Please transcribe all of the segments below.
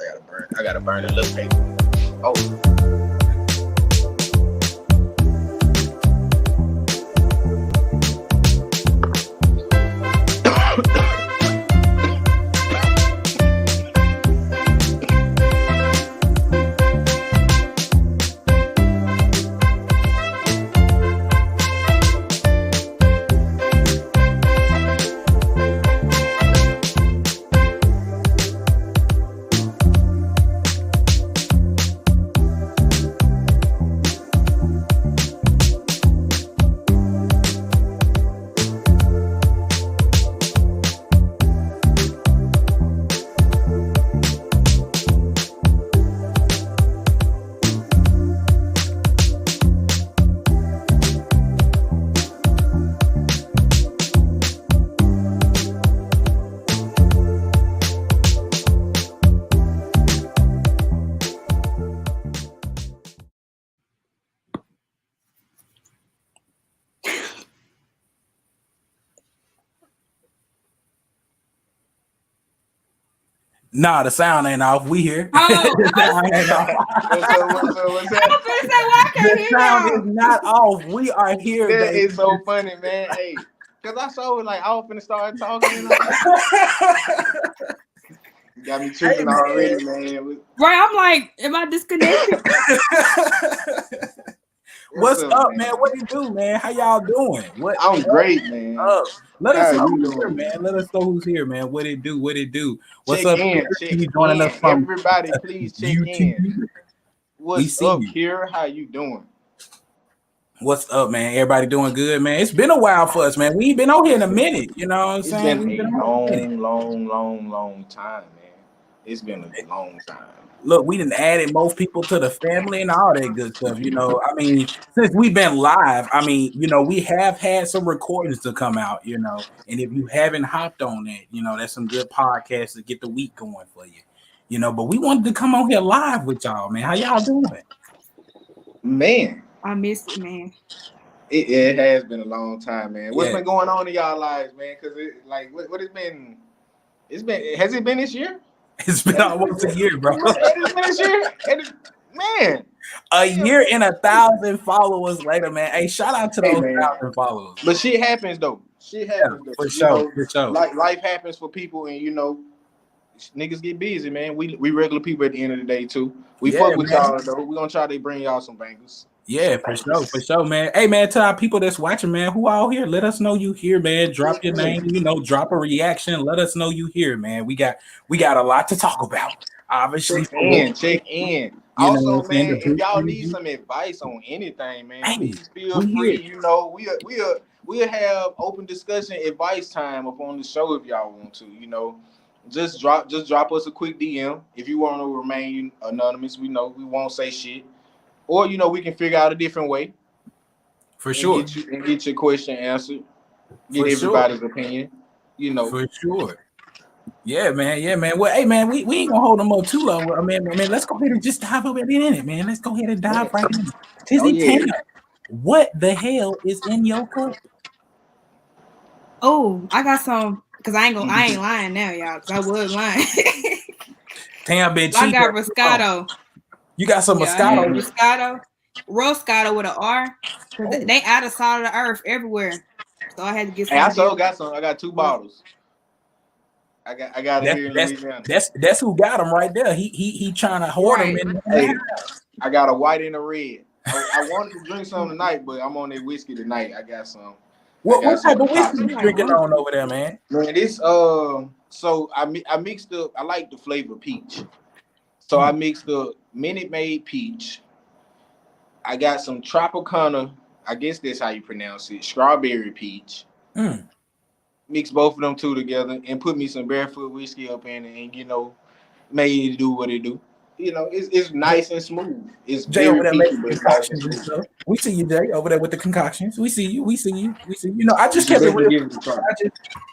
I gotta burn a little paper. Oh. Nah, the sound ain't off. We here. Oh, The sound ain't off. What's I was gonna say, why I can't The hear sound y'all? is not off. We are here, That baby. is so funny, man. Hey, cause I saw it like I was finna start talking. You got me tripping already, man. Right, I'm like, am I disconnected? What's up, man? What do you do, man? How y'all doing? I'm great, man. Let us How know you who's here, doing? man. Let us know who's here, man. What it do? What it do? What's Check up? in, Peter? check You joining in. us from Everybody, please check YouTube? in. What's up, here? How you doing? What's up, man? Everybody doing good, man? It's been a while for us, man. We ain't been on here in a minute. You know what I'm saying? It's been a long time, man. It's been a long time. Look, we done added most people to the family and all that good stuff. You know, I mean, since we've been live, I mean, you know, we have had some recordings to come out, you know, and if you haven't hopped on that, you know, that's some good podcasts to get the week going for you, you know, but we wanted to come on here live with y'all, man. How y'all doing? Man. I missed it, man. It has been a long time, man. What's been going on in y'all lives, man? Because what has been? Has it been this year? It's been almost a year, bro. It's been this year, man. A year and 1,000 followers later, man. Hey, shout out to those 1,000 followers. But shit happens though. For sure. Like life happens for people, and you know, niggas get busy, man. We regular people at the end of the day too. We fuck with y'all though. We gonna try to bring y'all some bangers. Yeah, for sure, man. Hey, man, to our people that's watching, man, who all here, let us know you here, man. Drop your name, you know, drop a reaction. Let us know you here, man. We got a lot to talk about. Obviously, check in. Also, man, if y'all need some advice on anything, man, please feel free. You know, we'll have open discussion, advice time up on the show if y'all want to. You know, just drop us a quick DM if you want to remain anonymous. We know we won't say shit. Or, you know, we can figure out a different way. For sure. Get your question answered. Get everybody's opinion. You know. For sure. Yeah, man. Well, hey, man, we ain't gonna hold them up too long. I mean, let's go ahead and just dive over in it, man. Let's go ahead and dive right in. Tizzy Tana, what the hell is in your cup? Oh, I got some, because I ain't lying now, y'all, because I was lying. Damn, bitch. I got Moscato. You got some Moscato? Moscato. Roscato with an R. They out of salt of the earth everywhere. So I had to get some. Hey, I got some. I got 2 bottles. I got it here in Louisiana. That's who got them right there. He trying to hoard them in hey, I got a white and a red. I wanted to drink some tonight, but I'm on that whiskey tonight. I got some. What type of whiskey you drinking on over there, man? Man, this so I mixed up. I like the flavor peach, so I mixed up Minute Maid peach. I got some Tropicana. I guess that's how you pronounce it. Strawberry peach. Mix both of them two together and put me some Barefoot whiskey up in it, and you know, made it do what it do. You know, it's nice and smooth. It's Jay very over there peachy, making concoctions and stuff. We see you, Jay, over there with the concoctions. We see you. You know, I just kept it real.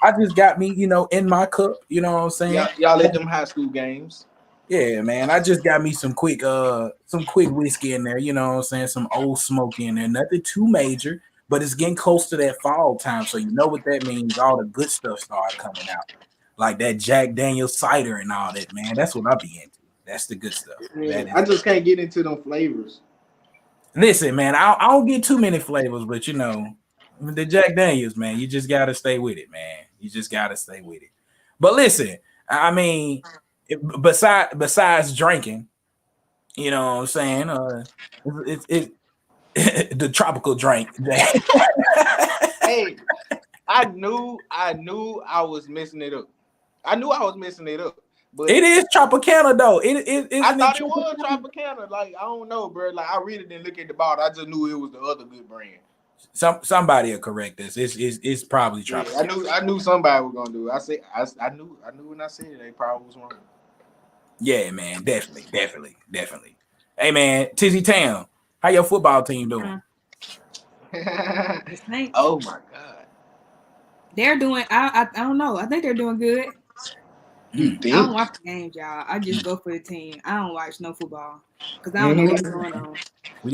I just got me, you know, in my cup. You know what I'm saying? Y'all at them high school games. Yeah, man. I just got me some quick whiskey in there. You know what I'm saying? Some old smoky in there. Nothing too major, but it's getting close to that fall time, so you know what that means. All the good stuff started coming out, like that Jack Daniel's cider and all that, man. That's what I be into. That's the good stuff. Man, I just can't get into them flavors. Listen, man, I don't get too many flavors, but you know, the Jack Daniels, man, you just gotta stay with it, man. You just gotta stay with it. But listen, I mean, besides drinking, you know what I'm saying? The tropical drink. Hey, I knew I was messing it up. I knew I was messing it up. But it is Tropicana though. I thought it was Tropicana. Like, I don't know, bro. Like, I really didn't look at the bottle. I just knew it was the other good brand. Somebody will correct this. It's probably Tropicana. Yeah, I knew somebody was gonna do it. I knew when I said it, they probably was wrong. Yeah, man, definitely. Hey, man, Tizzy Tam, how your football team doing? Oh my God, they're doing. I don't know. I think they're doing good. You I think? don't watch the games, y'all. I just go for the team. I don't watch no football because I don't know what's going on.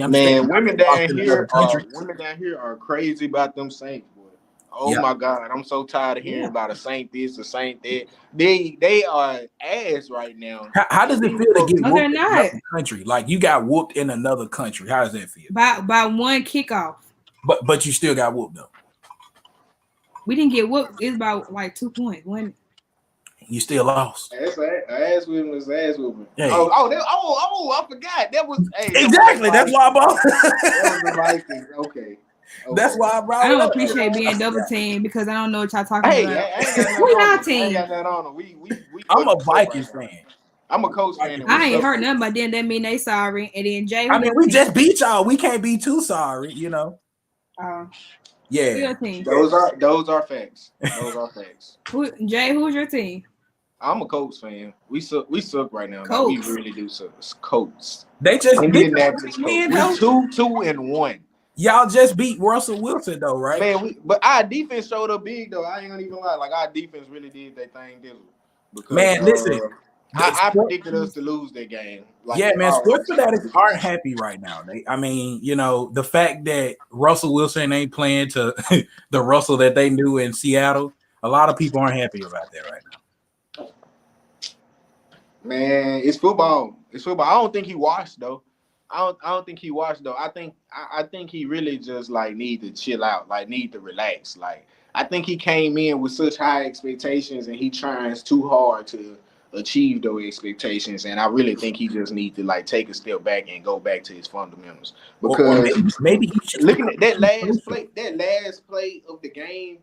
Man, women down here are crazy about them Saints, boy. Oh my God, I'm so tired of hearing about a Saint this, a Saint that. They are ass right now. How does it feel to get No, whooped they're in not. another country? Like, you got whooped in another country. How does that feel? By one kickoff. But you still got whooped though. We didn't get whooped. It's about like 2 points. When you still lost. Ass whooping was ass whooping. Hey. I forgot. That was exactly. That's why I brought. That was the Vikings. Okay. That's why I brought. I don't appreciate being double teamed because I don't know what y'all talking about. I ain't got nothing on them. We I'm a Vikings fan. I'm a Colts fan. I ain't heard nothing, but then that mean they sorry. And then Jay, I mean, we just beat y'all. We can't be too sorry, you know. Yeah. Those are facts. Those are facts. Jay, who's your team? I'm a Colts fan. We suck right now. Colts. We really do suck. Colts. They just Indianapolis Colts. We 2-2-1. Y'all just beat Russell Wilson though, right? Man, but our defense showed up big though. I ain't gonna even lie. Like, our defense really did their thing. Because, man, listen. I predicted us to lose that game. Like, yeah, man. Sports fanatics aren't happy right now. I mean, you know, the fact that Russell Wilson ain't playing to the Russell that they knew in Seattle, a lot of people aren't happy about that right now. Man, it's football. It's football. I don't think he washed though. I don't think he washed though. I think he really just like need to chill out, like need to relax. Like, I think he came in with such high expectations and he tries too hard to achieve those expectations. And I really think he just needs to like take a step back and go back to his fundamentals. Because maybe he should looking at that last play of the game.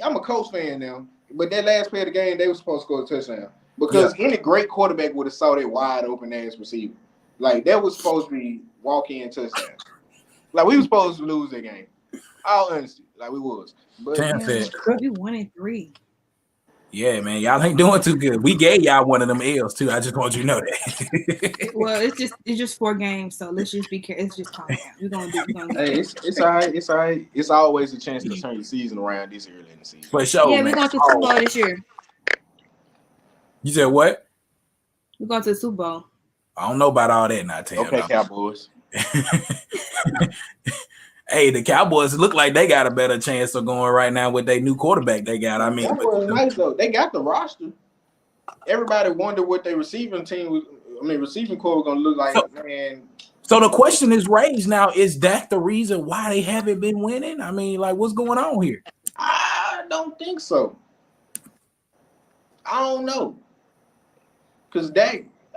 I'm a Colts fan now, but that last play of the game, they were supposed to score a touchdown. Because any great quarterback would have saw that wide open ass receiver. Like, that was supposed to be walk-in touchdown. Like, we were supposed to lose that game. All honesty, like we was. But we 1-3. Yeah, man, y'all ain't doing too good. We gave y'all one of them L's too. I just want you to know that. Well, it's just 4 games, so let's just be careful. It's just calm down. We're gonna do. Hey, it's all right. It's all right. It's always a chance to turn your season around this early in the season. For sure. Yeah, we're going to the Super Bowl this year. You said what? We're going to the Super Bowl. I don't know about all that now, Tam. Okay, Cowboys. Hey, the Cowboys look like they got a better chance of going right now with their new quarterback they got. I mean, that was nice though. They got the roster. Everybody wondered what their receiving core was going to look like. So the question is raised now: is that the reason why they haven't been winning? I mean, like, what's going on here? I don't think so. I don't know. Because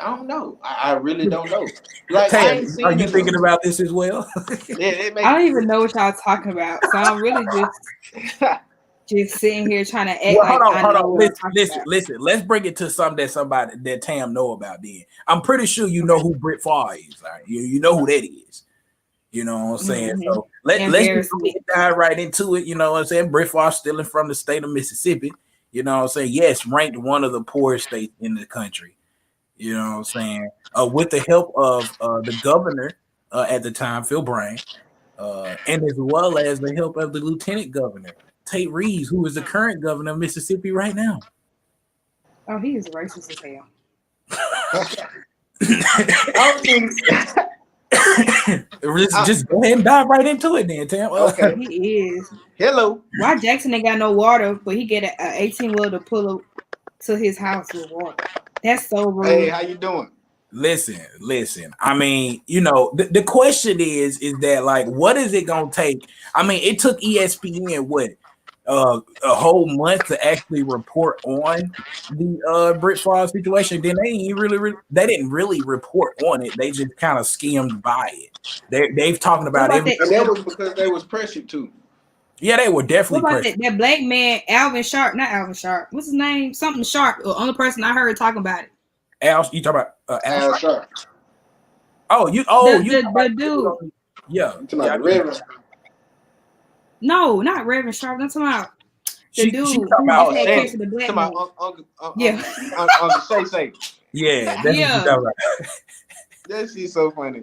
I don't know. I really don't know. Like, Tam, are you thinking about this as well? I don't even know what y'all talking about. So I'm really just sitting here trying to act hold on. Listen. Let's bring it to something that Tam know about. Then I'm pretty sure you know who Brett Favre is. Right? You know who that is. You know what I'm saying? Mm-hmm. So let's dive right into it. You know what I'm saying? Brett Favre stealing from the state of Mississippi. You know what I'm saying? Yes, ranked one of the poorest states in the country. You know what I'm saying? With the help of the governor at the time, Phil Bryant, and as well as the help of the lieutenant governor, Tate Reeves, who is the current governor of Mississippi right now. Oh, he is racist as hell. Just go ahead and dive right into it then, Tam. Okay. He is. Hello. Why Jackson ain't got no water, but he get an 18-wheeler to pull up to his house with water? That's so rude. Hey, how you doing? Listen. I mean, the question is that like, what is it gonna take? I mean, it took ESPN what a whole month to actually report on the Brett Favre situation. Then they didn't really report on it. They just kind of skimmed by it. They've talking What about about every. And that was because they was pressured to. Yeah, they were What definitely about pressured. that black man, Alvin Sharp? Not Alvin Sharp. What's his name? Something Sharp. The only person I heard talking about it. You talking about Al Al Sharpton? Sharp. You The talking dude. about yeah. You talking about the Reverend? No, not Reverend Sharp. I'm talking about the She dude talking who about just had Sandy. kids with the black Talking man. about Yeah. Uncle Shay. yeah, that's what you Yeah. talking about. That shit's so funny.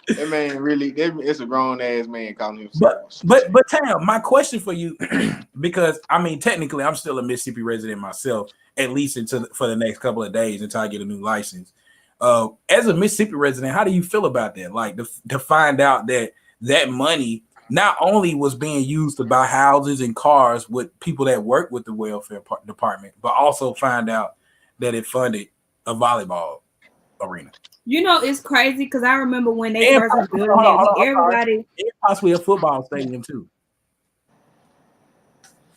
That man really, it's a grown ass man calling him. But Tam, my question for you, because I mean, technically, I'm still a Mississippi resident myself, at least for the next couple of days until I get a new license. As a Mississippi resident, how do you feel about that? Like to find out that money not only was being used to buy houses and cars with people that work with the welfare department, but also find out that it funded a volleyball arena. It's crazy because I remember when they And first was building hold on, that, everybody. and possibly a football stadium too.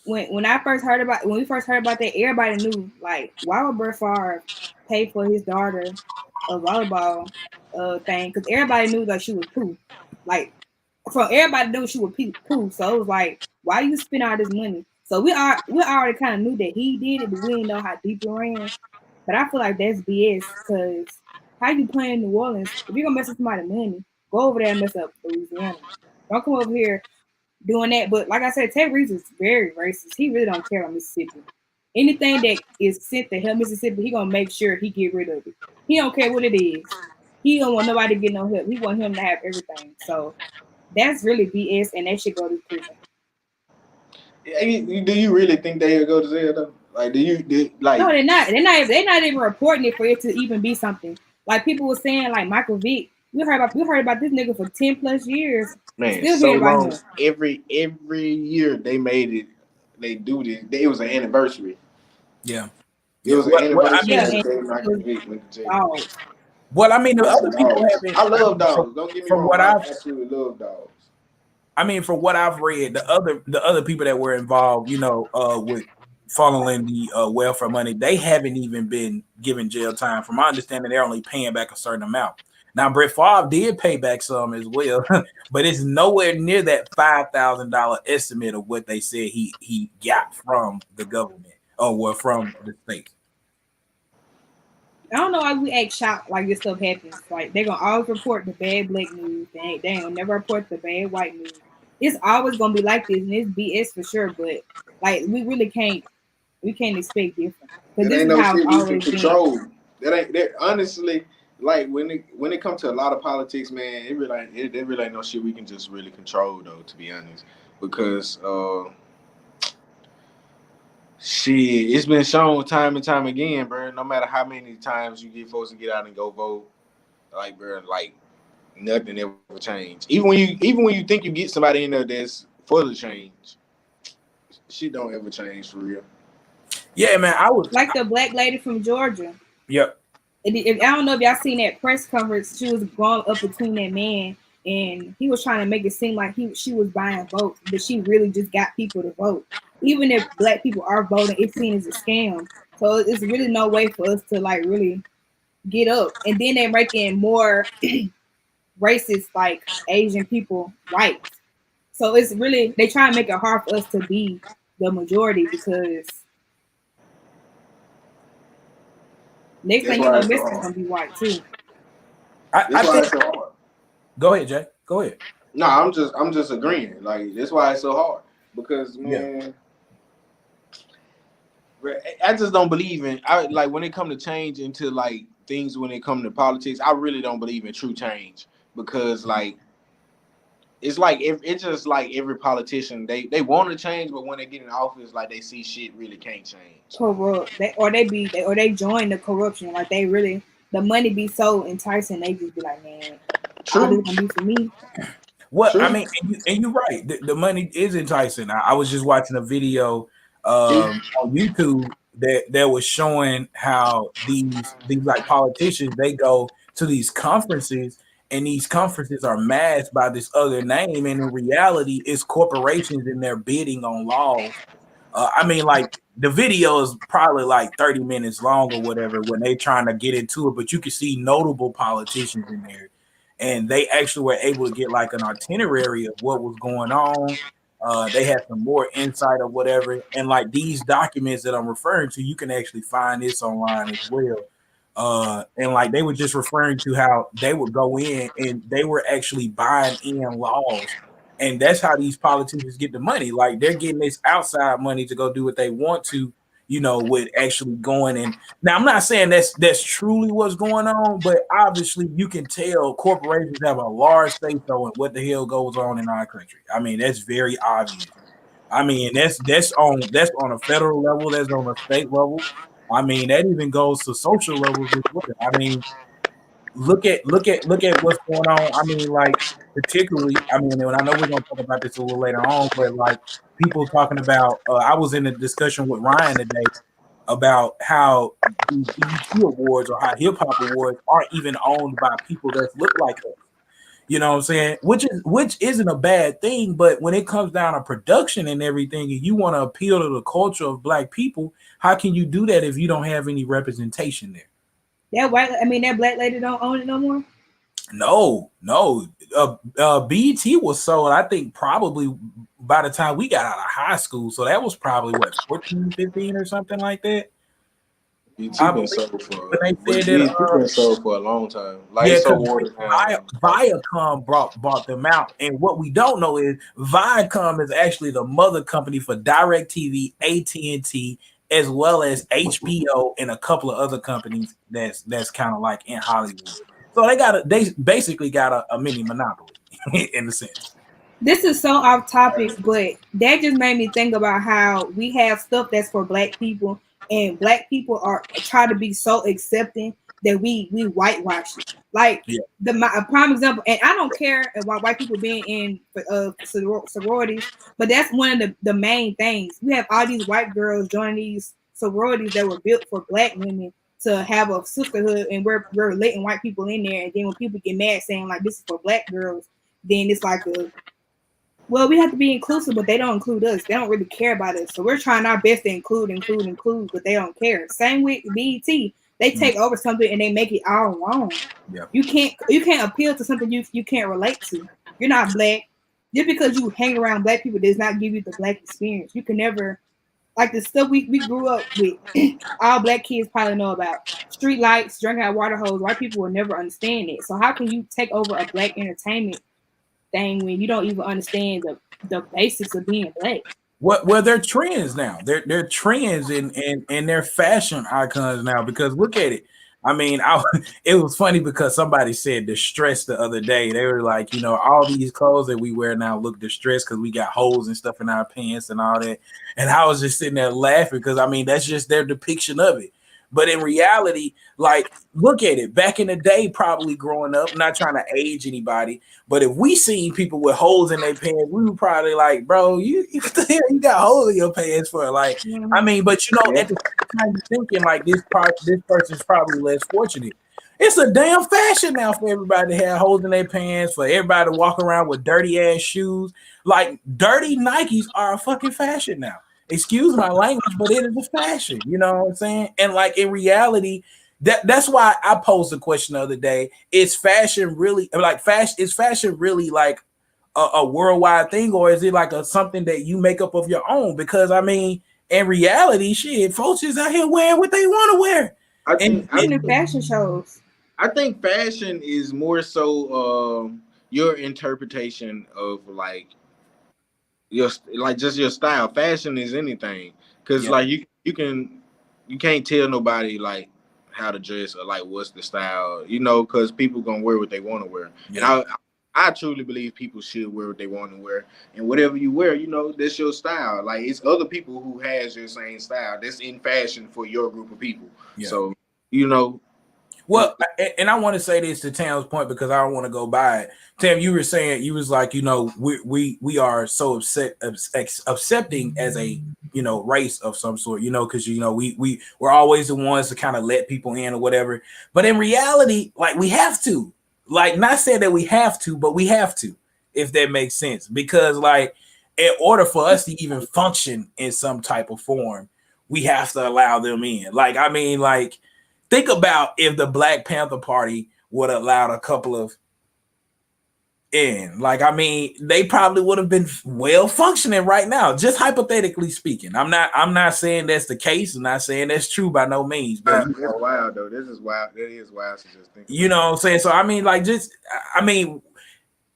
When we first heard about that, everybody knew like why would Brett Favre pay for his daughter a volleyball thing? Because everybody knew that she was poo. Like from everybody knew she was poo. So it was like, why you spend all this money? So we already kind of knew that he did it, but we didn't know how deep it ran. But I feel like that's BS because how you playing New Orleans? If you're gonna mess up somebody's money, go over there and mess up Louisiana. Don't come over here doing that. But like I said, Ted Reeves is very racist. He really don't care about Mississippi. Anything that is sent to help Mississippi, he gonna make sure he get rid of it. He don't care what it is. He don't want nobody to get no help. He want him to have everything. So that's really BS, and they should go to prison. Do you really think they would go to jail though? Like, No, they're not. They're not even reporting it for it to even be something. Like people were saying, like Michael Vick. We heard about this nigga for 10+ years. Man, Still so hear about long. him. Every year they made it. They do this. It was an anniversary. Yeah. It was an anniversary. Yeah, of the day Michael Vick went to jail. Dogs. Well, I mean, the other people Dogs. haven't. I love dogs. Don't get me from wrong. what I I've absolutely love dogs. I mean, from what I've read, the other people that were involved, with funneling the welfare money, they haven't even been given jail time. From my understanding, they're only paying back a certain amount. Now, Brett Favre did pay back some as well, but it's nowhere near that $5,000 estimate of what they said he got from the government or from the state. I don't know why we act shocked like this stuff happens. Like they're gonna always report the bad black news. They ain't gonna never report the bad white news. It's always gonna be like this, and it's BS for sure. But like we really can't expect different because It this ain't is no how shit it's we can always been. control. That honestly, like when it comes to a lot of politics, man, it really ain't no shit we can just really control though. To be honest, because shit, it's been shown time and time again, bro. No matter how many times you get folks to get out and go vote, like, bro, like nothing ever change. Even when you think you get somebody in there that's for the change, shit don't ever change for real. Yeah, man, I was Like the black lady from Georgia. Yep. I don't know if y'all seen that press conference. She was going up between that man, and he was trying to make it seem like she was buying votes, but she really just got people to vote. Even if black people are voting, it's seen as a scam. So it's really no way for us to like really get up. And then they're making more racist like Asian people white. So it's really they try and make it hard for us to be the majority because next thing you know, Mexico's gonna be white too. I think. So hard. Go ahead, Jay. Go ahead. No, I'm just agreeing. Like that's why it's so hard because man, I just don't believe in. Like when it come to change into like things when it come to politics, I really don't believe in true change because like it's like it's just like every politician they want to change, but when they get in office, like they see shit really can't change. Corrupt, they join the corruption. Like they really the money be so enticing. They just be like, man, all this gonna be for me. Well, I mean, and you're right. The money is enticing. I was just watching a video on YouTube that was showing how these like politicians, they go to these conferences, and these conferences are masked by this other name, and in reality it's corporations, and they're bidding on laws. I mean, like, the video is probably like 30 minutes long or whatever when they trying to get into it, but you can see notable politicians in there, and they actually were able to get like an itinerary of what was going on. They had some more insight or whatever, and like these documents that I'm referring to, you can actually find this online as well. And like they were just referring to how they would go in and they were actually buying in laws, and that's how these politicians get the money. Like, they're getting this outside money to go do what they want to, with actually going. And now, I'm not saying that's truly what's going on, but obviously you can tell corporations have a large say so in what the hell goes on in our country. I mean, that's very obvious. I mean, that's on a federal level, that's on a state level. I mean, that even goes to social levels as well. I mean, look at what's going on. I mean, like, particularly, I mean, and I know we're gonna talk about this a little later on, but like, people talking about, I was in a discussion with Ryan today about how the BET awards or how hip hop awards aren't even owned by people that look like us. You know what I'm saying? Which isn't a bad thing, but when it comes down to production and everything, and you want to appeal to the culture of Black people, how can you do that if you don't have any representation there? That black lady don't own it no more. No, no. BET was sold, I think, probably by the time we got out of high school. So that was probably what, 14, 15 or something like that. BT been sold for When they said BT that, been sold for a long time. Like, yeah, it's so because watered down. Viacom bought them out. And what we don't know is Viacom is actually the mother company for DirecTV, AT&T, as well as HBO and a couple of other companies that's kind of like in Hollywood. So they basically got a mini monopoly in a sense. This is so off topic, but that just made me think about how we have stuff that's for black people, and black people are try to be so accepting that we whitewash it. Like, Yeah. a prime example, and I don't care about white people being in sororities, but that's one of the main things. We have all these white girls joining these sororities that were built for black women to have a sisterhood, and we're letting white people in there, and then when people get mad saying like this is for black girls, then it's like a, well, we have to be inclusive, but they don't include us. They don't really care about us. So we're trying our best to include, but they don't care. Same with BET. They take over something and they make it all wrong. Yeah. You can't appeal to something you can't relate to. You're not black. Just because you hang around black people does not give you the black experience. You can never, like, the stuff we grew up with. All black kids probably know about street lights, drinking out water hose. White people will never understand it. So how can you take over a black entertainment thing when you don't even understand the basics of being black? Well, they're trends now. They're trends and they're fashion icons now. Because look at it. I mean, it was funny because somebody said distressed the other day. They were like, all these clothes that we wear now look distressed because we got holes and stuff in our pants and all that. And I was just sitting there laughing because, I mean, that's just their depiction of it. But in reality, like, look at it. Back in the day, probably growing up, not trying to age anybody, but if we seen people with holes in their pants, we would probably like, bro, what the hell you got holes in your pants for? Like, I mean, but at the same time, you're thinking like this person's probably less fortunate. It's a damn fashion now for everybody to have holes in their pants, for everybody to walk around with dirty ass shoes. Like, dirty Nikes are a fucking fashion now. Excuse my language, but it is a fashion. You know what I'm saying? And like, in reality, that's why I posed the question the other day: is fashion really like fashion? Is fashion really like a worldwide thing, or is it like something that you make up of your own? Because, I mean, in reality, shit, folks is out here wearing what they want to wear. Even in fashion shows. I think fashion is more so your interpretation of like just your style. Fashion is anything, because like you can't tell nobody like how to dress or like what's the style, because people gonna wear what they want to wear. And I truly believe people should wear what they want to wear, and whatever you wear, that's your style. Like, it's other people who has your same style that's in fashion for your group of people. So Well, and I want to say this to Tam's point because I don't want to go by it. Tam, you were saying you was like, we are so accepting as a race of some sort, because we're always the ones to kind of let people in or whatever. But in reality, like we have to, like not saying that we have to, but we have to, if that makes sense, because like in order for us to even function in some type of form, we have to allow them in. Like I mean, like. Think about if the Black Panther Party would have allowed a couple of in. Like, I mean, they probably would have been well functioning right now, just hypothetically speaking. I'm not saying that's the case. I'm not saying that's true by no means. But That's wild though. This is wild. That is wild to just think. you know what I'm saying? So I mean, like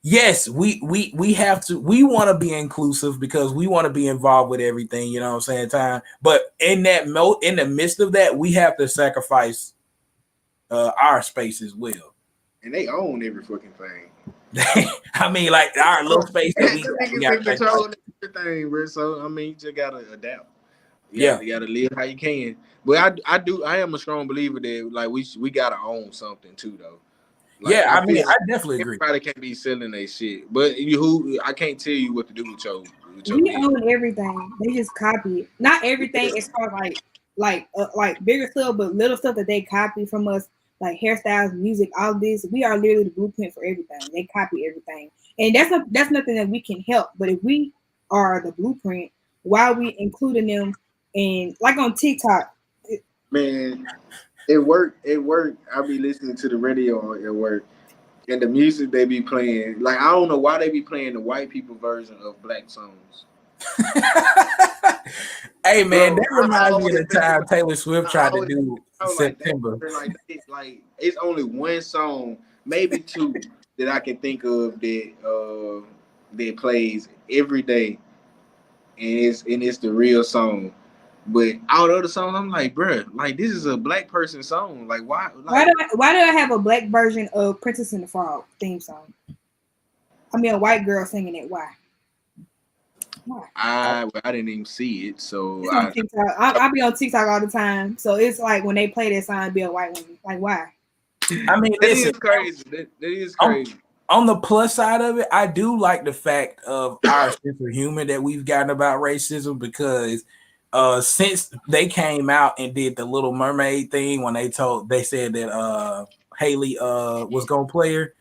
yes, we have to, we want to be inclusive because we want to be involved with everything, you know what I'm saying, time. But in the midst of that, we have to sacrifice our space as well. And they own every fucking thing. I mean, like our little space that we got control of everything, bro. So I mean, you just gotta adapt. You gotta live how you can. But I am a strong believer that like we gotta own something too, though. Like, yeah, I mean, I definitely agree. Everybody can't be selling their shit, but I can't tell you what to do with your we own everything. They just copy it. Not everything as far as like bigger stuff, but little stuff that they copy from us, like hairstyles, music, all this. We are literally the blueprint for everything. They copy everything, and that's nothing that we can help. But if we are the blueprint, why are we including them? And like on TikTok, man. It worked. I be listening to the radio at work, and the music they be playing. Like I don't know why they be playing the white people version of black songs. Hey man, that reminds me of the time Taylor Swift tried to do September. Like it's only one song, maybe two, that I can think of that plays every day, and it's the real song. But all the other songs, I'm like, bruh, like this is a black person song. Like why? Like, why do I have a black version of Princess and the Frog theme song? I mean, a white girl singing it. Why? I didn't even see it, so it's on TikTok. I be on TikTok all the time, so it's like when they play that song, be a white woman. Like why? I mean, that is crazy. That is crazy. On the plus side of it, I do like the fact of our sense of humor that we've gotten about racism because. Since they came out and did the Little Mermaid thing when they said that Haley was gonna play her,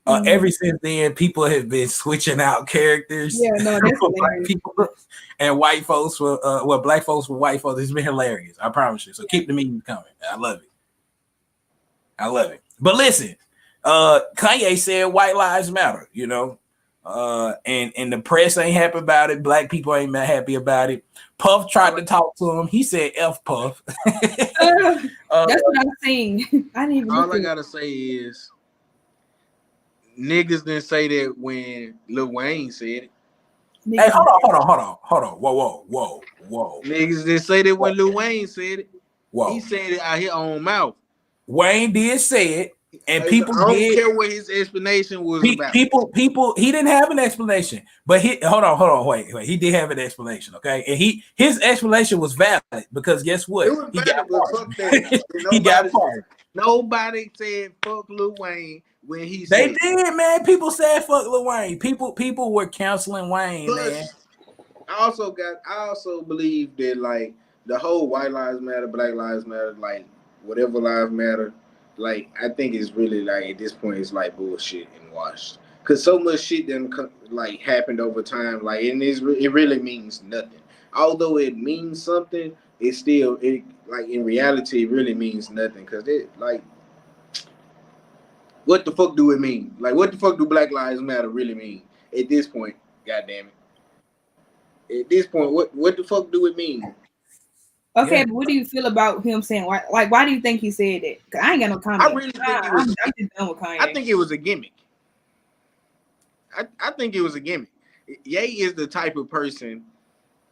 ever since then people have been switching out characters. Yeah, no, that's black people and white folks for black folks for white folks. It's been hilarious, I promise you. So keep the memes coming. I love it. But listen, Kanye said white lives matter, and the press ain't happy about it. Black people ain't happy about it. Puff tried to talk to him. He said F Puff. That's what I'm saying. I didn't even all I gotta say is niggas didn't say that when Lil Wayne said it. Hey, hold on. Whoa. Niggas didn't say that when Lil Wayne said it. Whoa. He said it out his own mouth. Wayne did say it. And people I don't care what his explanation was about. People, he didn't have an explanation, but hold on, wait, he did have an explanation, okay? And his explanation was valid because guess what? He got part. Nobody said fuck Lil Wayne when he said they did, man. People said fuck Lil Wayne. People were canceling Wayne, man. I also believe that like the whole white lives matter, black lives matter, like whatever lives matter. Like I think it's really like at this point it's like bullshit and washed because so much shit then like happened over time. Like and it really means nothing. Although it means something, it's still like in reality it really means nothing because it like what the fuck do it mean? Like what the fuck do Black Lives Matter really mean at this point? God damn it! At this point, what the fuck do it mean? Okay, but what do you feel about him saying why do you think he said that? Cause I ain't got no comment. I really think I'm just done with Kanye. I think it was a gimmick. I think it was a gimmick. Ye is the type of person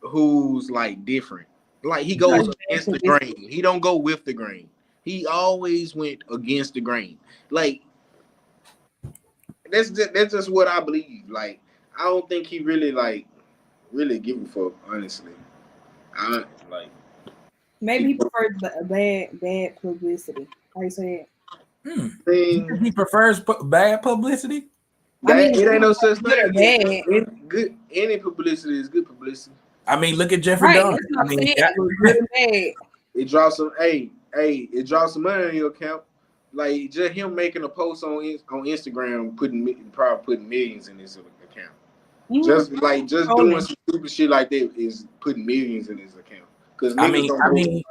who's like different. Like he goes against the grain. He don't go with the grain. He always went against the grain. Like that's just what I believe. Like I don't think he really give a fuck. Honestly, maybe he prefers bad publicity. How you say it? I mean, He prefers bad publicity. it ain't no such good or thing. bad. Good, any publicity is good publicity. I mean, look at Jeffrey Right, Dahmer. that's what I I'm mean, saying. It was good and bad. It draws some, it draws some money on your account. Like just him making a post on Instagram, probably putting millions in his account. Mm-hmm. Just doing some stupid shit like that is putting millions in his account. Because I niggas mean,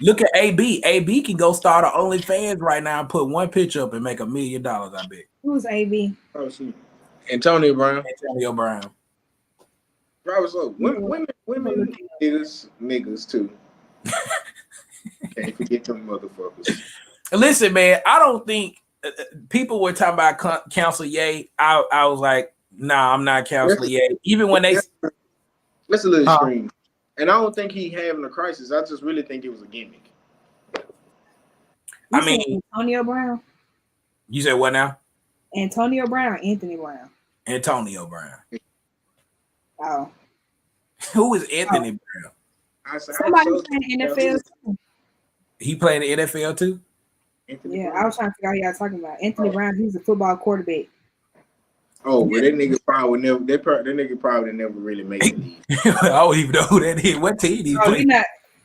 look at AB. AB can go start an OnlyFans right now and put one picture up and make $1 million. I bet. Who's AB? Oh, shoot. Antonio Brown. Antonio Brown. Probably so. Women, niggas too. Can't forget them motherfuckers. Listen, man, I don't think people were talking about Council Ye. I was like, nah, I'm not Council Ye. Even when they, that's a little extreme. And I don't think he having a crisis. I just really think it was a gimmick. I mean, Antonio Brown. You said what now? Antonio Brown, Anthony Brown. Antonio Brown. Oh. Who is Anthony Brown? Somebody playing NFL too. He playing the NFL too? Yeah, I was trying to figure out who y'all talking about. Anthony Brown, he's a football quarterback. Oh, well, that nigga probably would never. That nigga probably never really made it. I don't even know who that is. What team he playing?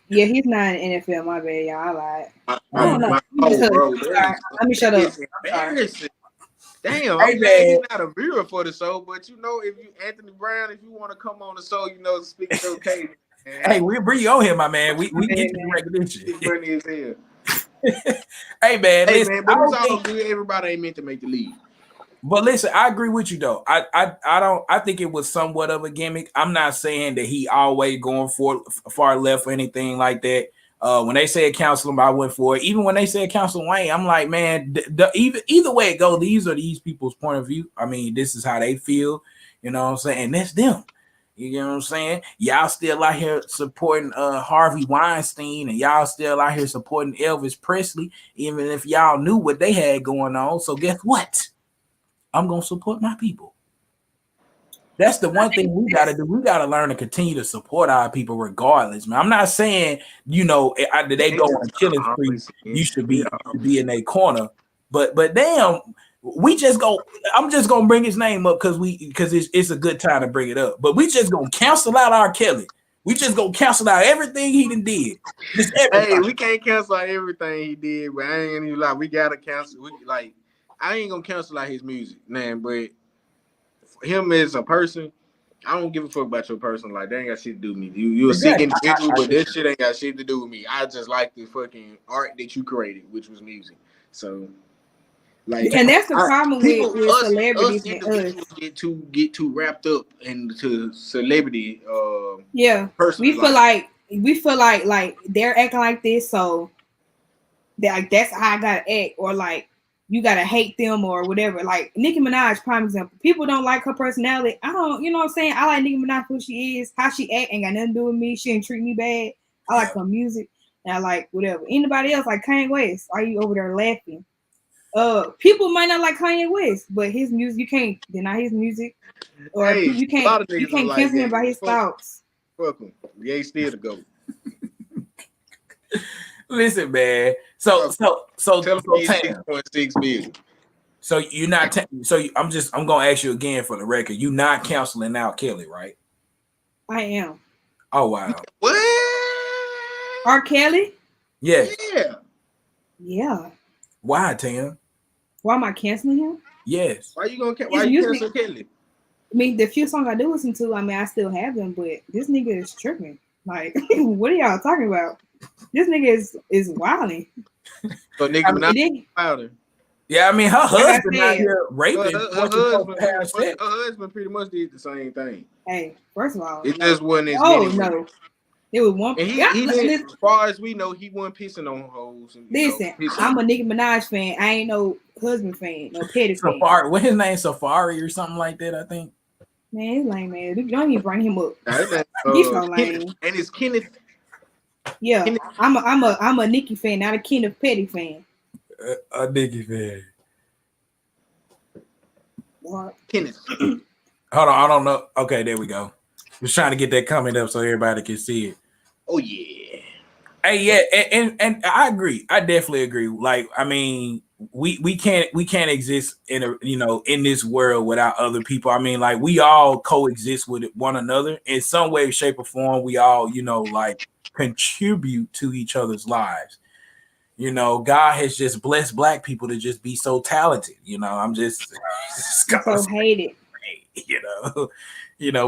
He's not in NFL. My bad, y'all. I lied. Let me shut up. Embarrassing. Damn, Hey, I'm glad he's not a viewer for the show, but if you Anthony Brown, if you want to come on the show, speak to okay. Hey, we'll bring you on here, my man. We get you recognition. Funny as hell. Hey man, listen, but it's all good. Everybody ain't meant to make the league. But listen, I agree with you though. I think it was somewhat of a gimmick. I'm not saying that he always going for far left or anything like that. When they said Council him, I went for it. Even when they said Council Wayne, I'm like, man, either way it goes, these are these people's point of view. I mean, this is how they feel. You know what I'm saying? And that's them. You know what I'm saying? Y'all still out here supporting Harvey Weinstein, and y'all still out here supporting Elvis Presley, even if y'all knew what they had going on. So guess what? I'm gonna support my people. That's the one thing we gotta do. We gotta learn to continue to support our people regardless, man. I'm not saying, they go on a killing spree, you should be in a corner, but damn, I'm just gonna bring his name up because it's a good time to bring it up. But we just gonna cancel out R. Kelly. We just gonna cancel out everything he done did. Hey, we can't cancel out everything he did, but I ain't gonna even lie. We gotta cancel. I ain't gonna cancel out his music, man. But for him as a person, I don't give a fuck about your person. Like, that ain't got shit to do with me. You're a sick individual, but this shit ain't got shit to do with me. I just like the fucking art that you created, which was music. So, and that's the problem with celebrities and us. Get too wrapped up into celebrity. We feel like they're acting like this, so that's how I gotta act, or like you gotta hate them or whatever. Like Nicki Minaj, prime example. People don't like her personality. I don't, you know what I'm saying? I like Nicki Minaj for who she is. How she act ain't got nothing to do with me. She ain't treat me bad. I like her music, and I like whatever. Anybody else like Kanye West? Are you over there laughing? People might not like Kanye West, but his music, you can't deny his music, or you can't cancel him by his thoughts. Fuck him. Ye still to go. Listen, man. So tell him 6.6 million. So you're not. I'm gonna ask you again for the record. You're not canceling out Kelly, right? I am. Oh wow. What? R. Kelly? Yes. Yeah. Why, Tam? Why am I canceling him? Yes. Why you cancel Kelly? I mean, the few songs I do listen to, I mean, I still have them, but this nigga is tripping. Like, what are y'all talking about? This nigga is wilding. So nigga not wilder. Yeah, I mean, her husband out here raping. Her husband pretty much did the same thing. Hey, first of all, it just wasn't as no. It was one. And he didn't, as far as we know, he wasn't pissing on hoes. Listen, I'm a Nicki Minaj fan. I ain't no husband fan, no petty fan. What his name? Safari or something like that, I think. Man, he's lame, man. You don't even bring him up. He's so lame. And it's Kenneth. Yeah, I'm a Nicki fan, not a Kenneth Petty fan. A Nicki fan. What? Kenneth. Hold on, I don't know. Okay, there we go. Just trying to get that comment up so everybody can see it. Oh yeah. Hey, yeah, and I agree. I definitely agree. Like, I mean, we can't exist in a in this world without other people. I mean, like we all coexist with one another in some way, shape, or form. We all like contribute to each other's lives. God has just blessed Black people to just be so talented. I'm just So hated.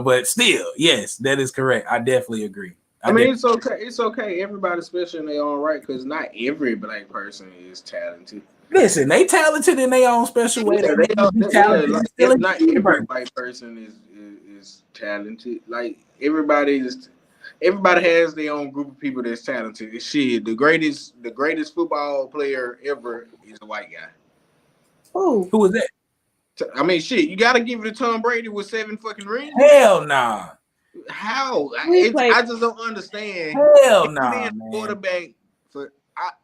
But still, yes, that is correct. I definitely agree. I mean, it's okay. It's okay. Everybody's special in their own right, because not every Black person is talented. Listen, they talented in their own special way. Yeah, not every Black person is talented. Like everybody has their own group of people that's talented. Shit, the greatest football player ever is a white guy. Oh, who is that? I mean, shit, you got to give it to Tom Brady with 7 fucking rings. Hell nah. How? I just don't understand. Hell nah, man. Quarterback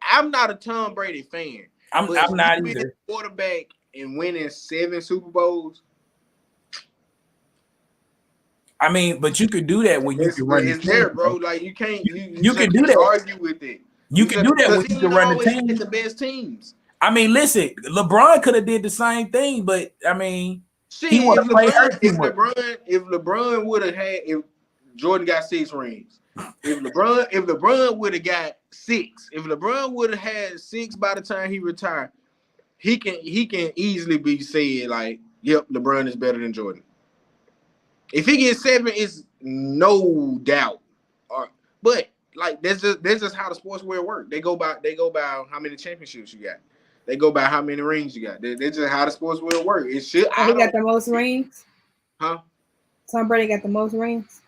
I'm not a Tom Brady fan. I'm not either. Quarterback and winning 7 Super Bowls. I mean, but you could do that when you can run the team, there, bro. Like you can't. You can do that. Argue with it. You can do that when you can run the team. The best teams. I mean, listen, LeBron could have did the same thing, but I mean, he would have played hurt too much. If LeBron would have had, if Jordan got 6 rings, if LeBron would have got 6, if LeBron would have had 6 by the time he retired, he can easily be said like, yep, LeBron is better than Jordan. If he gets 7, it's no doubt. But like that's just how the sports world works. They go by how many championships you got. They go by how many rings you got. That's just how the sports world works. It should. He got the most rings. Huh? Tom Brady got the most rings.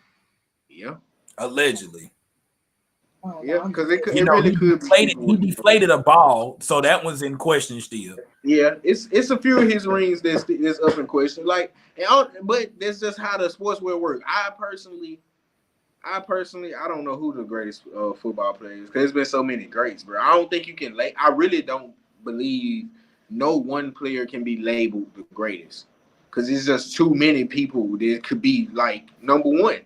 Yeah. Allegedly. Oh, yeah, because it he deflated a ball, so that was in question still. Yeah, it's a few of his rings that's up in question. Like, but that's just how the sports world works. I personally, I don't know who the greatest football player is, because there's been so many greats, bro. I don't think you can. I really don't believe no one player can be labeled the greatest, because it's just too many people that could be like number one.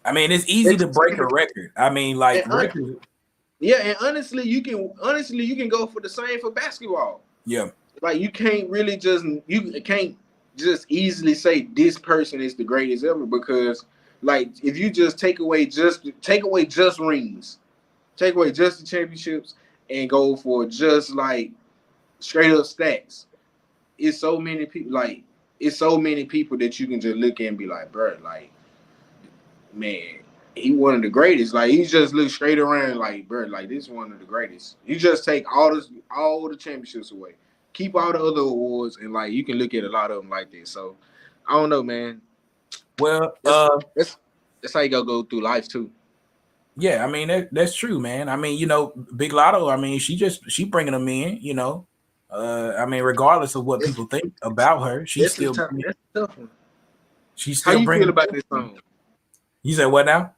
I mean, it's easy to break a record. I mean, like records. Yeah, and honestly, you can go for the same for basketball. Yeah, like you can't just easily say this person is the greatest ever, because like if you just take away just rings, take away just the championships, and go for just like straight up stats, it's so many people. Like it's so many people that you can just look at and be like, bro, like, man, he one of the greatest. Like he just looks straight around like, bro, like this is one of the greatest. You just take all the championships away, keep all the other awards, and like you can look at a lot of them like this. So I don't know, man. Well, that's how you go through life too. Yeah, I mean that's true, man. I mean, Big Lotto. I mean, she bringing them in. I mean, regardless of what people think about her, she's still. That's a tough one. She's still. How you feel about this song? You said what now?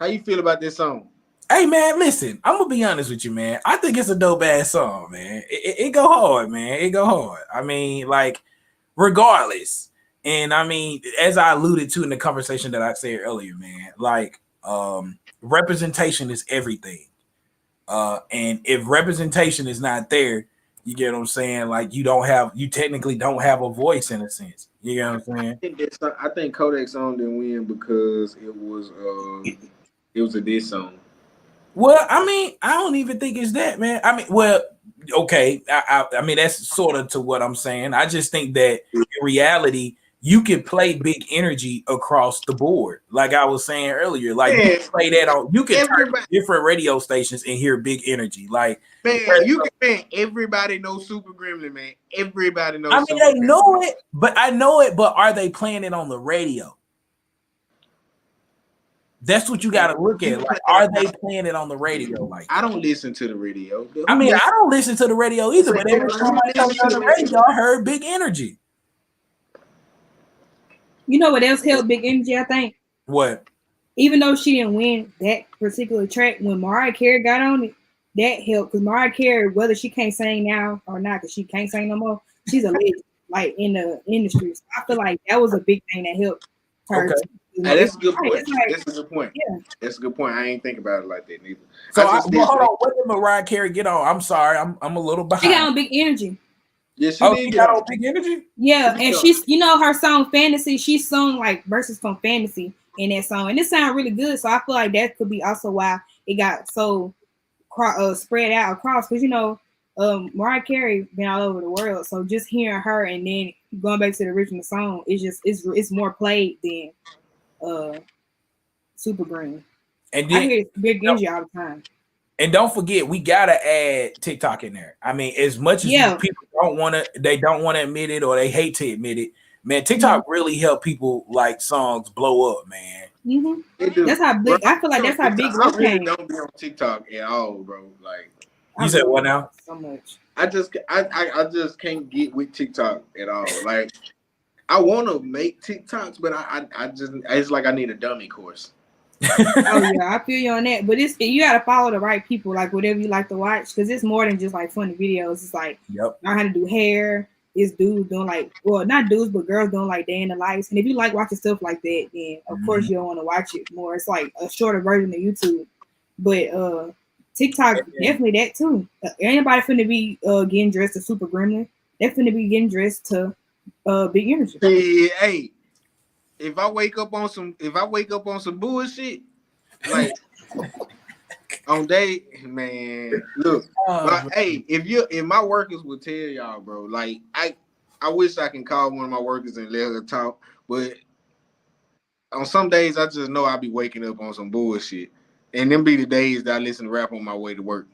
How you feel about this song? Hey man, listen, I'm gonna be honest with you, man. I think it's a dope ass song, man. It go hard, man. It go hard. I mean, like, regardless. And I mean, as I alluded to in the conversation that I said earlier, man, like, representation is everything. And if representation is not there, you get what I'm saying? Like, you technically don't have a voice in a sense. You get what I'm saying? I think Kodak's song didn't win because it was a diss song. Well, I mean, I don't even think it's that, man. I mean, well, okay. I mean, that's sort of to what I'm saying. I just think that in reality, you can play Big Energy across the board. Like I was saying earlier, like you can play that on, you can turn different radio stations and hear Big Energy. Like, man, everybody knows Super Gremlin, man. Everybody knows. I mean, they know it, but are they playing it on the radio? That's what you got to look at. Like, are they playing it on the radio? Like, I don't listen to the radio. I mean, I don't listen to the radio either. But every time I come on the radio, I heard Big Energy. You know what else helped Big Energy? I think. What? Even though she didn't win that particular track, when Mariah Carey got on it, that helped, because Mariah Carey, whether she can't sing now or not, because she can't sing no more, she's a legend, like in the industry. So I feel like that was a big thing that helped her. Okay. know, Hey, it's that's a good right. point. It's like, That's a good point. yeah. That's a good point. I ain't think about it like that neither. So I just did. well, hold on. What did Mariah Carey get on? I'm sorry. I'm a little She got behind. on Big Energy. Yeah, she Oh, did she get got on. on Big Energy? Yeah, She and did on. she's, you know, her song Fantasy, she sung like verses from Fantasy in that song. And it sounded really good. So I feel like that could be also why it got so spread out across. Because, you know, Mariah Carey been all over the world. So just hearing her and then going back to the original song, it's more played than Super Green. And I then hear Big Energy all the time. and don't forget, we gotta add TikTok in there. I mean, as much as people don't want to, they don't want to admit it or they hate to admit it, man. TikTok really help people like songs blow up, man. Mm-hmm. They do. That's how big. Bro, I feel like that's how big. I really don't be on TikTok at all, bro. Like, you said what now? So much. I just can't get with TikTok at all. Like, I want to make TikToks, but it's like I need a dummy course. Oh yeah, I feel you on that. But you gotta follow the right people, like whatever you like to watch, because it's more than just like funny videos. It's like learn how to do hair. It's dudes doing like, well, not dudes, but girls doing like day in the lights. And if you like watching stuff like that, then of course you don't want to watch it more. It's like a shorter version of YouTube. But TikTok definitely that too. Anybody finna be getting dressed to Super Gremlin. They're finna be getting dressed to Big Energy. Hey, if I wake up on some bullshit, like on day, man, look, hey, if my workers would tell y'all, bro, like I wish I can call one of my workers and let her talk, but on some days I just know I'll be waking up on some bullshit, and them be the days that I listen to rap on my way to work,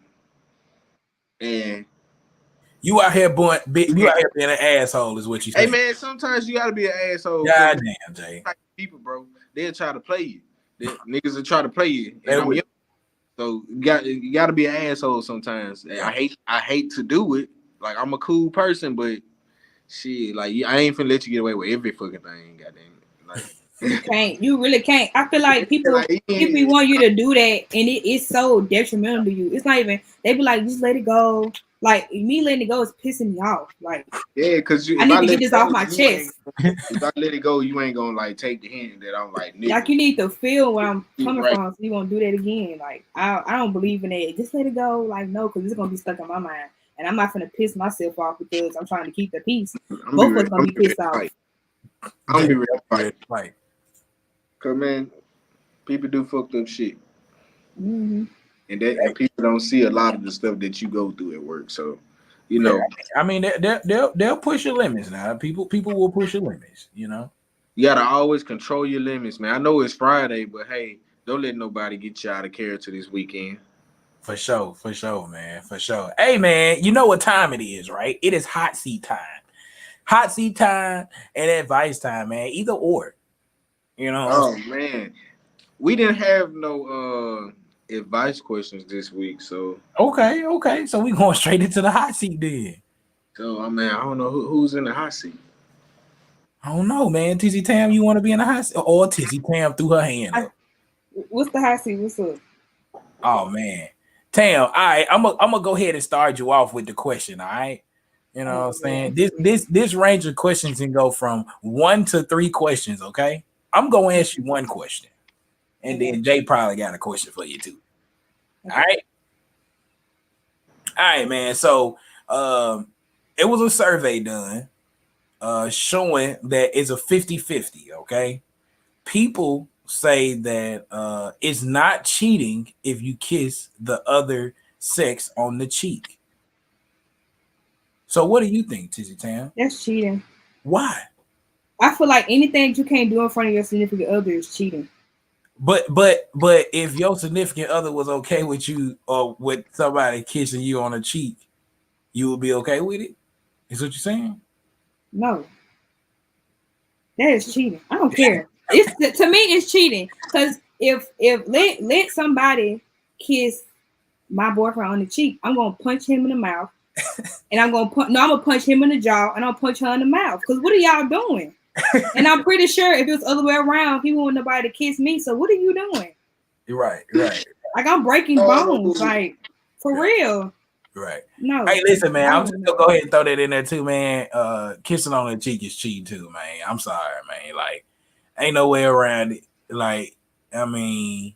and you out here being an asshole is what you say. Hey man, sometimes you gotta be an asshole. God damn, Jay. People, bro, they'll try to play you. Niggas will try to play you. And I'm young, so you gotta be an asshole sometimes. Yeah. I hate to do it. Like, I'm a cool person, but shit, like, I ain't finna let you get away with every fucking thing. Goddamn it. Like, you really can't. I feel like people want you to do that, and it's so detrimental to you. It's not even. They be like, just let it go. Like, me letting it go is pissing me off. Like, yeah, because I need to get this off my chest. If I let it go, you ain't gonna like take the hint that I'm like, nigga. Like, you need to feel where I'm coming from, so you won't do that again. Like, I don't believe in it. Just let it go. Like, no, because it's gonna be stuck in my mind, and I'm not gonna piss myself off because I'm trying to keep the peace. Both of us gonna be pissed off. I'm gonna be ready to fight. Cause man, people do fucked up shit, and people don't see a lot of the stuff that you go through at work. So, you know, I mean, they'll push your limits now. People will push your limits. You know, you gotta always control your limits, man. I know it's Friday, but hey, don't let nobody get you out of character this weekend. For sure, man, for sure. Hey, man, you know what time it is, right? It is hot seat time. Hot seat time and advice time, man. Either or. You know. Oh man, we didn't have no advice questions this week, so okay. So we going straight into the hot seat then. So I mean, I don't know who's in the hot seat. I don't know, man. Tizzy Tam, you want to be in the hot seat? Or Tizzy Tam threw her hand up. What's the hot seat? What's up? Oh man, Tam. All right, I'm gonna go ahead and start you off with the question. All right. You know what I'm saying? This range of questions can go from 1 to 3 questions, okay? I'm gonna ask you one question. And then Jay probably got a question for you too. All right, man. So it was a survey done showing that it's a 50-50, okay? People say that it's not cheating if you kiss the other sex on the cheek. So what do you think, Tizzy Tam? That's cheating. Why? I feel like anything you can't do in front of your significant other is cheating. But if your significant other was okay with you or with somebody kissing you on the cheek, you would be okay with it? Is what you're saying? No. That is cheating. I don't care. It's to me, it's cheating. Because if let somebody kiss my boyfriend on the cheek, I'm gonna punch him in the mouth, and I'm gonna punch him in the jaw, and I'll punch her in the mouth. Because what are y'all doing? And I'm pretty sure if it was the other way around, he wouldn't want nobody to kiss me. So what are you doing? You're right. Like, I'm breaking bones, like, for real. Right. No. Hey, listen, man. I'm just gonna go ahead and throw that in there too, man. Kissing on the cheek is cheating too, man. I'm sorry, man. Like, ain't no way around it. Like, I mean,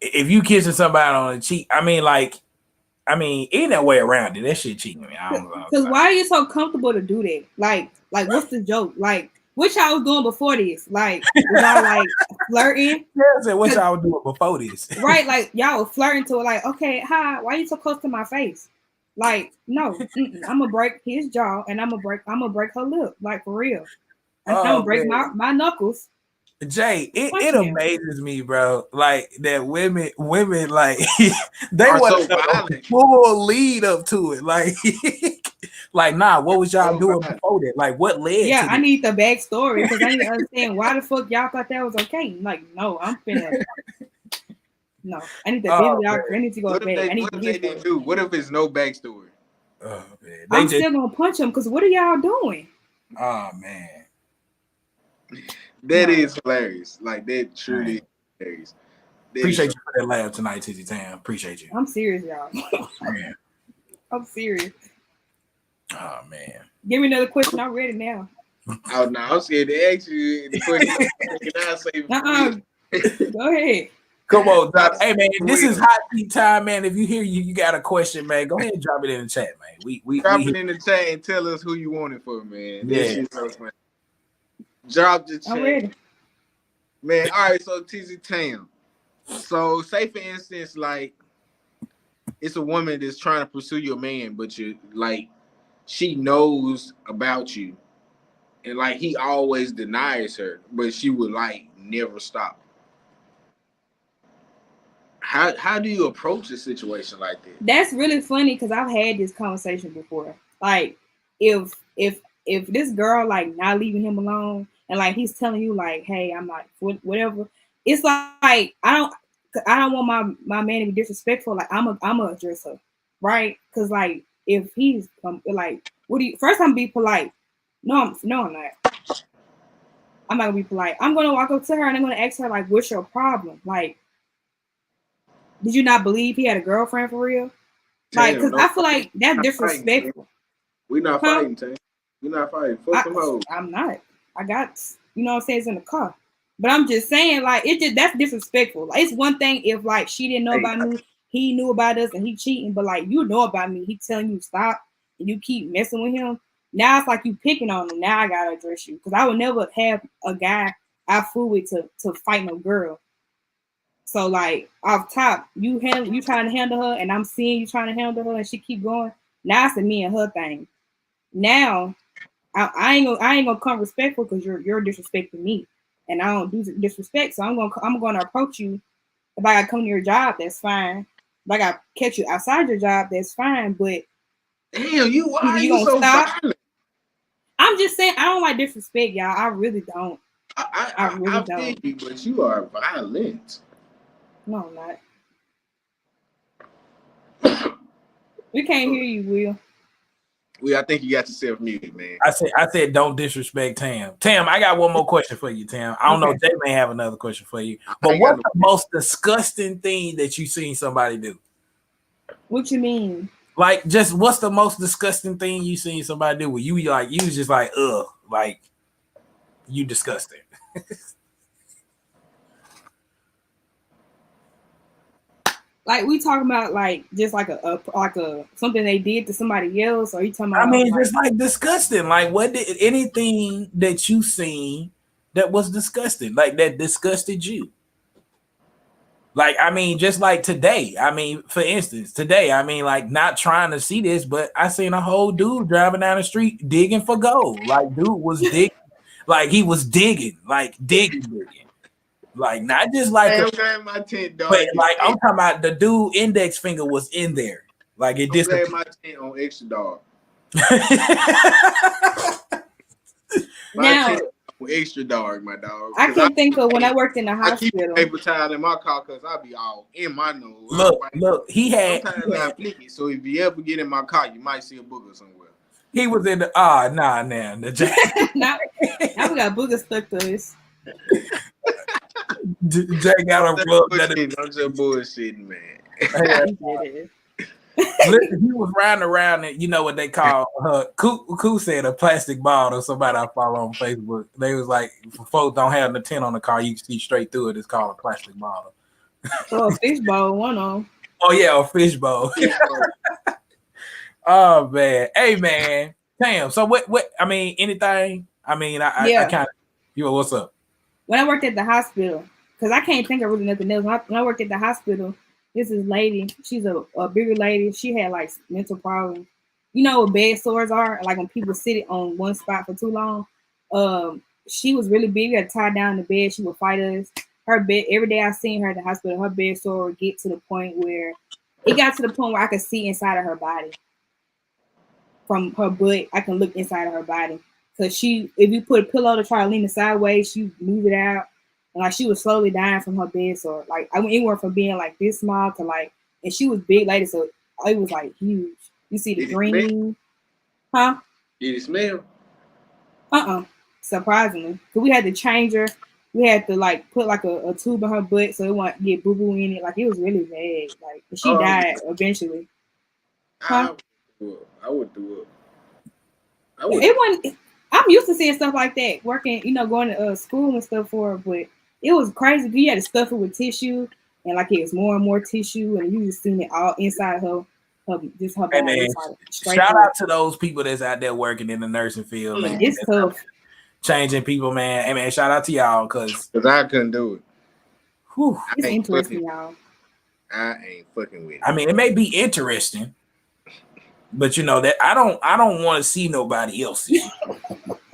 if you kissing somebody on the cheek, I mean, ain't that way around it. That shit cheating. I mean, I don't know. Because why are you so comfortable to do that? Like, what's the joke? Like, what y'all was doing before this? Like, was y'all like flirting? Yeah, what y'all was doing before this? Right, like y'all were flirting to it. Like, okay, hi, why are you so close to my face? Like, no, I'm gonna break his jaw and I'm gonna break her lip. Like for real. And I'm gonna break my knuckles. Jay, it amazes me, bro. Like that women like they want a full lead up to it. Like, like nah, what was y'all doing before that? Like, what led? Yeah, to I need the backstory because I need to understand why the fuck y'all thought that was okay. Like, no, I'm finna. No, I need the bibliography. I need to go back. What if they didn't do? What if it's no backstory? Oh man, I'm still gonna punch him because what are y'all doing? Oh man. That is hilarious. Like that truly hilarious. Appreciate you for that laugh tonight, Tizzy Tam. Appreciate you. I'm serious, y'all. Man. I'm serious. Oh man. Give me another question. I'm ready now. Oh no, I'm scared to ask you the question. Go ahead. Come on, Doc. Hey man, this is hot seat time, man. If you hear you got a question, man, go ahead and drop it in the chat, man. We drop it in the chat and tell us who you want it for, man. Yeah. Drop the chat. I'm ready. Man, all right, so TZ Tam. So say for instance, like it's a woman that's trying to pursue your man, but you like she knows about you. And like he always denies her, but she would like never stop. How do you approach a situation like that? That's really funny because I've had this conversation before. Like, if this girl like not leaving him alone and like he's telling you like, hey, I'm like whatever. It's like I don't want my man to be disrespectful. Like I'm a address her, right? Because like if he's like, what do you? First, I'm be polite. No, I'm not. I'm not gonna be polite. I'm gonna walk up to her and I'm gonna ask her like, what's your problem? Like, did you not believe he had a girlfriend for real? Like, because I feel like that's disrespectful. We're not fighting, Tam. We're not fighting. Fuck them hoes. I'm not. I got, you know what I'm saying, it's in the car. But I'm just saying, like, that's disrespectful. Like, it's one thing if like she didn't know about me, he knew about us and he cheating, but like you know about me, he telling you stop and you keep messing with him. Now it's like you picking on him. Now I gotta address you. Because I would never have a guy I fool with to fight no girl. So like off top, you trying to handle her, and I'm seeing you trying to handle her, and she keep going. Now it's a me and her thing. Now I ain't gonna come respectful because you're disrespecting me, and I don't do disrespect. So I'm gonna approach you. If I gotta come to your job, that's fine. If I gotta catch you outside your job, that's fine. But damn, why are you so violent? I'm just saying I don't like disrespect, y'all. I really don't. I really don't. You, but you are violent. No, I'm not. We can't hear you, Will. Well, I think you got yourself muted, man. I said don't disrespect Tam. Tam, I got one more question for you, Tam. I don't know, Jay may have another question for you. But what's the most disgusting thing that you seen somebody do? What you mean? Like, just what's the most disgusting thing you seen somebody do? Where you was just like, ugh, like you disgusting. Like we talking about like just like a something they did to somebody else, or you talking about? I mean, just like disgusting. Like, what did anything that you seen that was disgusting, like that disgusted you? Like, I mean, just like today. I mean, for instance, today, I mean, like not trying to see this, but I seen a whole dude driving down the street digging for gold. Like, dude was digging, like he was digging. Like not just like my tent, dog. But like I'm talking about the dude index finger was in there. Like it just my tent on extra dog. Now extra dog, my dog. I can think of when I worked in the hospital. I keep paper towel in my car because I be all in my nose. Look, he had. Sometimes I flick it, so if you ever get in my car, you might see a booger somewhere. He was in the nah. Now we got boogers stuck to us. Jay got a rub. I'm just bullshitting, man. Listen, he was riding around and you know what they call Koo said a plastic bottle. Somebody I follow on Facebook. They was like, if folks don't have the tint on the car, you can see straight through it. It's called a plastic bottle. Or a fishbowl, one on. Oh yeah, a fishbowl. Oh man. Hey man. Damn. So what I mean, anything? I mean, I Yeah. kind of what's up? When I worked at the hospital, because I can't think of really nothing else. When I worked at the hospital, this is lady. She's a bigger lady. She had like mental problems. You know what bed sores are? Like when people sit on one spot for too long. She was really big. We had to tie down the bed. She would fight us. Her bed every day I seen her at the hospital. Her bed sore would get to the point where it got to the point where I could see inside of her body. From her butt, I can look inside of her body. Cause if you put a pillow to try to lean it sideways, she move it out, and like she was slowly dying from her bed sore. Like I went anywhere from being like this small to like, and she was big lady, so it was like huge. You see the green, huh? Did it smell? Surprisingly, cause we had to change her. We had to like put like a tube in her butt so it wouldn't get boo boo in it. Like it was really bad. Like she died eventually. Huh? I would do it. It wasn't. I'm used to seeing stuff like that, working, going to school and stuff for her, but it was crazy. You had to stuff it with tissue, and like it was more and more tissue, and you just seen it all inside her just her body. Hey, man, shout out to those people that's out there working in the nursing field, man. It's tough. Changing people, man. Hey, man, shout out to y'all because I couldn't do it. Whew, it's interesting, y'all. I ain't fucking with it. I mean, it may be interesting, but that I don't want to see nobody else.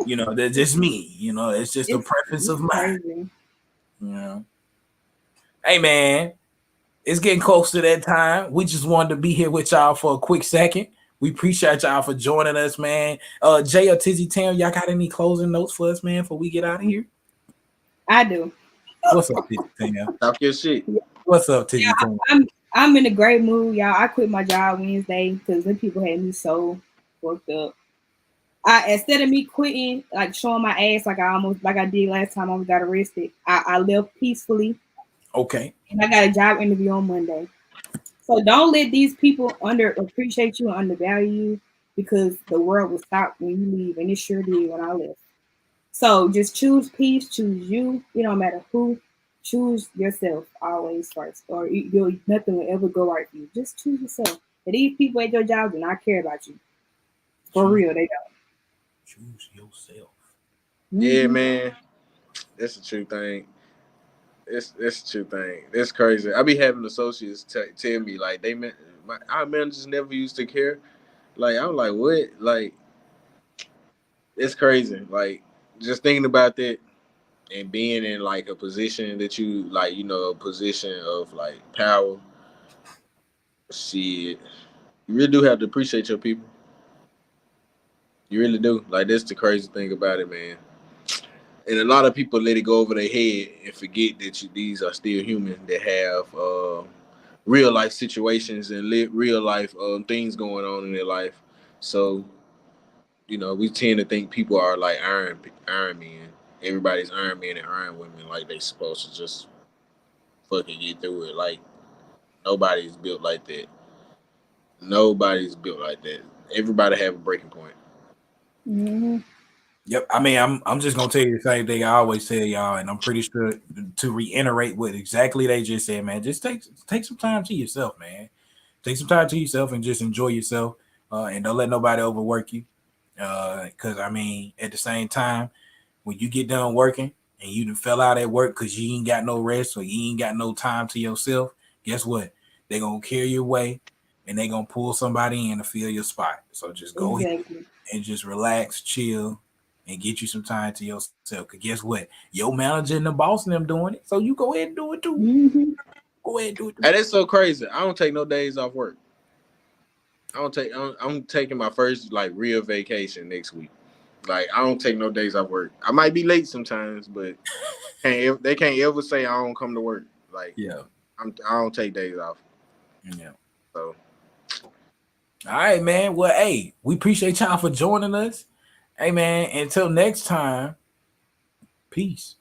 That's just me. It's just a preference of mine. Hey man, it's getting close to that time. We just wanted to be here with y'all for a quick second. We appreciate y'all for joining us, man. Jay or Tizzy Tam, y'all got any closing notes for us, man, before we get out of here? I do. What's up, Tizzy Tam? Talk your shit. What's up, Tizzy Tam? I'm in a great mood, y'all. I quit my job Wednesday because them people had me so worked up. Instead of me quitting, like showing my ass like I did last time I got arrested, I left peacefully. Okay. And I got a job interview on Monday. So don't let these people appreciate you and undervalue you because the world will stop when you leave, and it sure did when I left. So just choose peace, choose you. It don't matter who. Choose yourself always first, or nothing will ever go right for you. Just choose yourself. And these people at your job do not care about you. For real, they don't. Choose yourself. Yeah, man. That's the true thing. That's the true thing. That's crazy. I be having associates tell me like our managers never used to care. Like I'm like, what? Like it's crazy. Like just thinking about that and being in like a position that you like, a position of like power. Shit, you really do have to appreciate your people. You really do. Like that's the crazy thing about it, man. And a lot of people let it go over their head and forget that these are still human that have real life situations and real life things going on in their life. So, we tend to think people are like iron men. Everybody's iron men and iron women, like they supposed to just fucking get through it. Like nobody's built like that. Nobody's built like that. Everybody have a breaking point. Mm-hmm. Yep. I mean, I'm just gonna tell you the same thing I always tell y'all, and I'm pretty sure to reiterate what exactly they just said, man. Just take some time to yourself, man. Take some time to yourself and just enjoy yourself, and don't let nobody overwork you. Because I mean, at the same time, when you get done working and you done fell out at work because you ain't got no rest or you ain't got no time to yourself, guess what? They gonna carry you away and they gonna pull somebody in to fill your spot. So just go ahead and just relax, chill, and get you some time to yourself. Because guess what? Your manager and the boss and them doing it. So you go ahead and do it too. Mm-hmm. Go ahead and do it too. And that's so crazy. I don't take no days off work. I'm taking my first like real vacation next week. Like I don't take no days off work. I might be late sometimes, but they can't ever say I don't come to work. Like I don't take days off. Yeah. So. All right, man. Well, hey, we appreciate y'all for joining us. Hey, man. Until next time, peace.